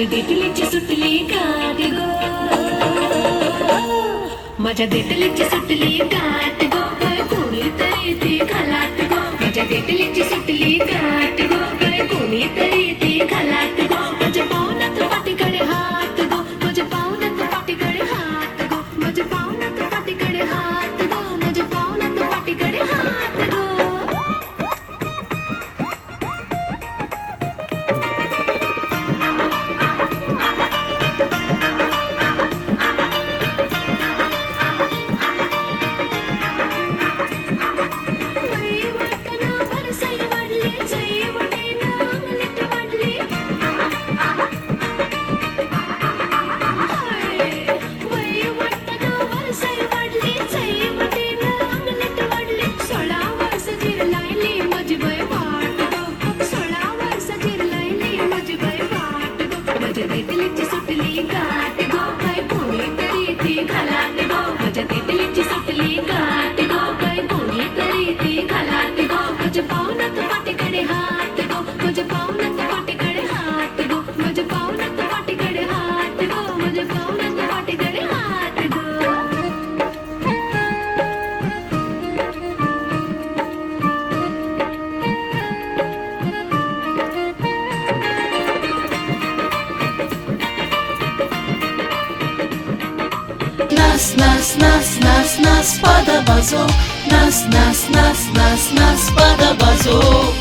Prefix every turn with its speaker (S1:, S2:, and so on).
S1: माझ्या देठलीची सुटली गाठ गो, माझ्या देठलीची सुटली गाठ गो, काय कोणीतरी ती खलाट गो, माझ्या देठलीची सुटली गाठ गो, काय कोणीतरी ती खलाट गो, माझ्या पावनात पाठीकडे हात गो, माझ्या पावनात पाठीकडे हात गो, माझ्या पावनात पाठीकडे हात गो, माझ्या पावनात पाठीकडे हात गो. देठलीची सुटली गाठ गो, काय कोणीतरी ती खलाट गो, माझ्या देठलीची सुटली गाठ गो, काय कोणीतरी ती खलाट गो, माझ्या पावनात पाठीकडे हात गो, माझ्या पावनात पाठीकडे हात गो, माझ्या पावनात पाठीकडे हात गो, माझ्या पावनात पाठीकडे हात गो.
S2: Nas, nas, nas, nas, nas, pada bazo. Nas, nas, nas, nas, nas, pada bazo.